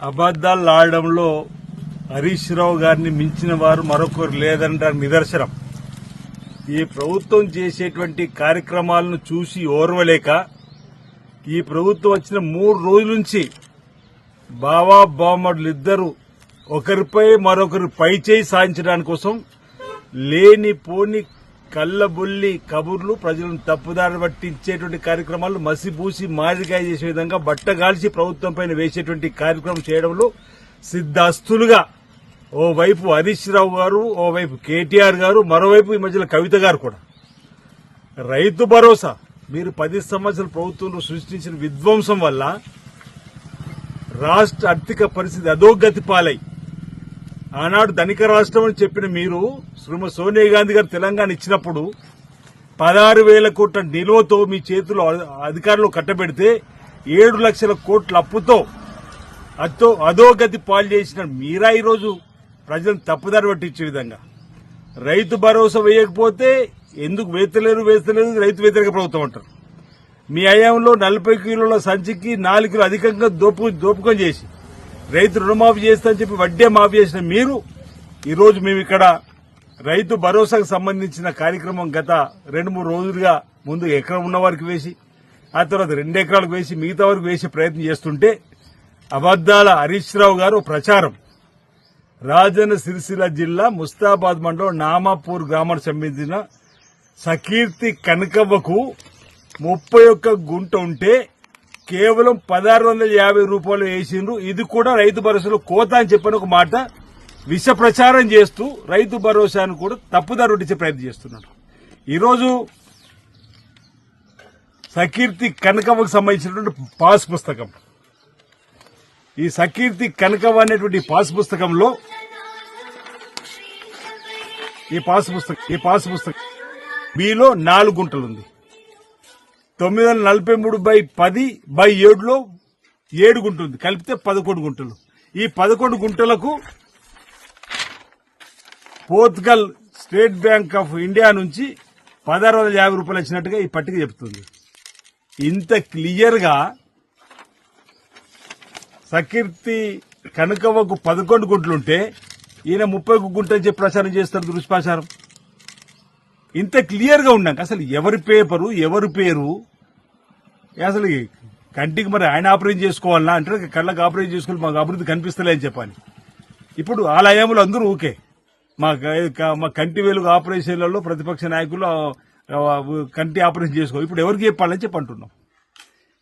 అబద్దాలు ఆడడంలో హరీష్ రావు గారిని మించిన వారు మరొకరు లేదనడానికి నిదర్శనం. ఈ ప్రభుత్వం చేసేటువంటి కార్యక్రమాలను చూసి ఓర్వలేక ఈ ప్రభుత్వం వచ్చిన 3 రోజుల నుంచి బావా బామ్మడులు ఇద్దరు ఒకరిపై మరొకరు పైచేయి సాధించడానికి కోసం లేనిపోని కళ్ళబుల్లి కబుర్లు, ప్రజలను తప్పుదారి పట్టించేటువంటి కార్యక్రమాలు మసిబూసి మాదిరిగా చేసే విధంగా బట్టగాల్చి ప్రభుత్వం పైన వేసేటువంటి కార్యక్రమం చేయడంలో సిద్ధాస్తులుగా ఓవైపు హరీష్ రావు గారు, ఓవైపు కేటీఆర్ గారు, మరోవైపు ఈ మధ్యలో కవిత గారు కూడా. రైతు భరోసా మీరు 10 సంవత్సరాల ప్రభుత్వంలో సృష్టించిన విధ్వంసం వల్ల రాష్ట్ర ఆర్థిక పరిస్థితి అధోగతి పాలై ఆనాడు ధనిక రాష్ట్రం అని చెప్పిన మీరు శ్రీమతి సోనియా గాంధీ గారు తెలంగాణ ఇచ్చినప్పుడు 16,000 కోట్ల నిల్వతో మీ చేతిలో అధికారులు కట్టబెడితే 7 లక్షల కోట్ల అప్పుతో అధోగతి పాలు చేసిన మీరా ఈరోజు ప్రజలను తప్పుదారి పట్టించే విధంగా రైతు భరోసా వేయకపోతే ఎందుకు వేస్తలేరు రైతు వ్యతిరేక ప్రభుత్వం అంటారు. మీ హయాంలో 40 కిలోల సంచికి 4 కిలో అధికంగా దోపుకం చేసి రైతు రుణమాఫీ చేస్తామని చెప్పి వడ్డీ మాఫీ చేసిన మీరు ఈరోజు మేము ఇక్కడ రైతు భరోసాకు సంబంధించిన కార్యక్రమం గత 2-3 రోజులుగా ముందు ఎకరం ఉన్న వారికి వేసి ఆ తర్వాత 2 ఎకరాలకు వేసి మిగతా వరకు వేసే ప్రయత్నం చేస్తుంటే అబద్దాల హరీష్ రావు గారు ప్రచారం రాజన్న సిరిసిల్ల జిల్లా ముస్తాబాద్ మండలం నామాపూర్ గ్రామానికి సంబంధించిన సకీర్తి కనకవ్వకు 31 గుంట ఉంటే కేవలం 1,650 రూపాయలు వేసిండ్రు. ఇది కూడా రైతు భరోసాలో కోత అని చెప్పిన ఒక మాట విష ప్రచారం చేస్తూ రైతు భరోసాను కూడా తప్పుదారి పట్టించే ప్రయత్నం చేస్తున్నారు. ఈరోజు సకీర్తి కనకవ్వకు సంబంధించినటువంటి పాస్ పుస్తకం, ఈ సకీర్తి కనకవ్వ అనేటువంటి పాస్ పుస్తకంలో ఈ పాస్ పుస్తకం బిలో 4 గుంటలుంది. 943/10/7లో 7 గుంట ఉంది, కలిపితే 11 గుంటలు. ఈ 11 గుంటలకు Portugal State Bank of India నుంచి 1,650 రూపాయలు వచ్చినట్టుగా ఈ పట్టిక చెబుతుంది. ఇంత క్లియర్ గా సకీర్తి కనకవ్వకు 11 గుంటలుంటే ఈయన 31 గుంట అని చెప్పి ప్రచారం చేస్తారు, దుష్ప్రచారం. ఇంత క్లియర్ గా ఉన్నాక అసలు ఎవరి పేపరు ఎవరి పేరు, అసలు కంటికి మరి ఆయన ఆపరేషన్ చేసుకోవాలన్నా అంటే కళ్ళకి ఆపరేషన్ చేసుకోవాలి, మాకు అభివృద్ధి కనిపిస్తలే అని చెప్పాలి. ఇప్పుడు ఆలయంలో అందరూ ఊకే మా కంటి వెలుగు ఆపరేషన్లలో ప్రతిపక్ష నాయకులు కంటి ఆపరేషన్ చేసుకో, ఇప్పుడు ఎవరికి చెప్పాలని చెప్పి అంటున్నాం.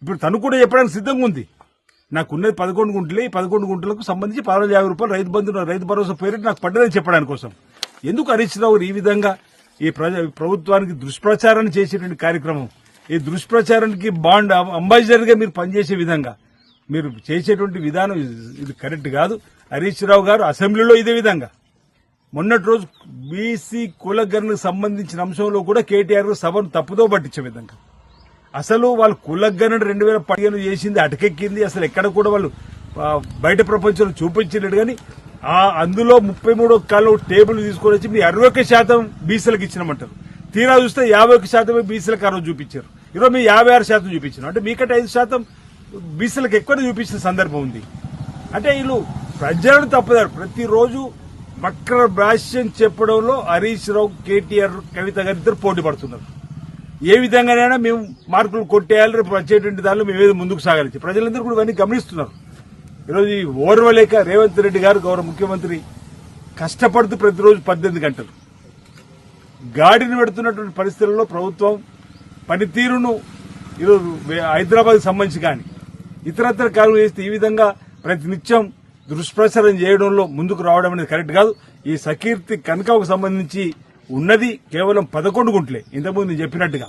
ఇప్పుడు తను కూడా చెప్పడానికి సిద్ధంగా ఉంది. నాకున్నది 11 గుంటలే, ఈ 11 గుంటలకు సంబంధించి 1,650 రూపాయలు రైతు భరోసా పేరు నాకు పడ్డదని చెప్పడానికి కోసం ఎందుకు హరీష్ రావు ఈ విధంగా ఈ ప్రభుత్వానికి దుష్ప్రచారాన్ని చేసేటువంటి కార్యక్రమం, ఈ దుష్ప్రచారానికి బాండ్ అంబాసిడర్ గా మీరు పనిచేసే విధంగా మీరు చేసేటువంటి విధానం ఇది కరెక్ట్ కాదు. హరీష్ రావు గారు అసెంబ్లీలో ఇదే విధంగా మొన్నటి రోజు బీసీ కులగణకు సంబంధించిన అంశంలో కూడా కేటీఆర్ సభను తప్పుదో పట్టించే విధంగా, అసలు వాళ్ళు కులగణన 2015 చేసింది అటకెక్కింది, అసలు ఎక్కడ కూడా వాళ్ళు బయట ప్రపంచంలో చూపించలేడు. కానీ అందులో 33 కాళ్ళు టేబుల్ తీసుకొని వచ్చి మీ 61% బీసీలకు ఇచ్చినామంటారు. తీరా చూస్తే 51% బీసీలకు ఆ రోజు చూపించారు. ఈరోజు మీ 56% చూపించారు. అంటే మీకంటే 5% బీసీలకు ఎక్కువ చూపించిన సందర్భం ఉంది. అంటే వీళ్ళు ప్రజలను తప్పుదారు ప్రతిరోజు వక్ర భాష్యం చెప్పడంలో హరీష్ రావు, కేటీఆర్, కవిత గారు ఇద్దరు పోటీ పడుతున్నారు. ఏ విధంగానైనా మేము మార్కులు కొట్టేయాలి, రేపు వచ్చేటువంటి దానిలో మేమేదో ముందుకు సాగాలి. ప్రజలందరూ కూడా ఇవన్నీ గమనిస్తున్నారు. ఈరోజు ఈ ఓర్వలేక రేవంత్ రెడ్డి గారు గౌరవ ముఖ్యమంత్రి కష్టపడుతూ ప్రతిరోజు 18 గంటలు గాడిని పెడుతున్నటువంటి పరిస్థితుల్లో ప్రభుత్వం పనితీరును ఈరోజు హైదరాబాద్ సంబంధించి కానీ ఇతరత్ర కాలం చేస్తే ఈ విధంగా ప్రతినిత్యం దుష్ప్రచారం చేయడంలో ముందుకు రావడం అనేది కరెక్ట్ కాదు. ఈ సకీర్తి కనకకు సంబంధించి ఉన్నది కేవలం 11 గుంటలే. ఇంతకుముందు నేను చెప్పినట్టుగా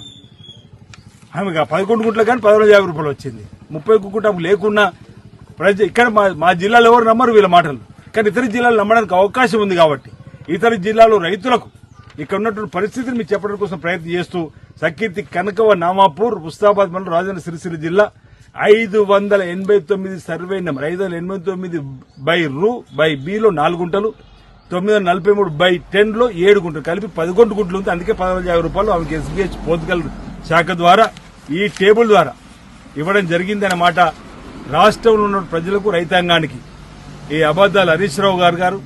ఆమెకు 11 గుంటలు కానీ 1,650 రూపాయలు వచ్చింది. 31 గుంట లేకున్నా ఇక్కడ మా జిల్లాలో ఎవరు నమ్మరు వీళ్ళ మాటలు, కానీ ఇతర జిల్లాలు నమ్మడానికి అవకాశం ఉంది. కాబట్టి ఇతర జిల్లాలో రైతులకు ఇక్కడ ఉన్నటువంటి పరిస్థితిని మీకు చెప్పడం కోసం ప్రయత్నం చేస్తూ సకీర్తి కనకవ నామాపూర్ ముస్తాబాద్ మండలం రాజన్న సిరిసిల్ల జిల్లా 589 సర్వే నెంబర్ 589/రు/బిలో 4 గుంటలు, 943/10లో 7 గుంటలు, కలిపి 11 గుంటలు ఉంది. అందుకే 1,650 రూపాయలు ఆమెకి ఎస్బీహెచ్ పోర్చుగల్ శాఖ ద్వారా ఈ టేబుల్ ద్వారా ఇవ్వడం జరిగిందనే మాట రాష్ట్రంలో ఉన్న ప్రజలకు, రైతాంగానికి ఈ అబద్దాలు హరీష్ రావు గారు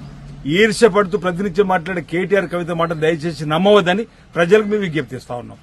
ఈర్ష్య పడుతూ ప్రతినిత్యం మాట్లాడే కేటీఆర్ కవిత మాట దయచేసి నమ్మవద్దని ప్రజలకు మేము విజ్ఞప్తి చేస్తా ఉన్నాం.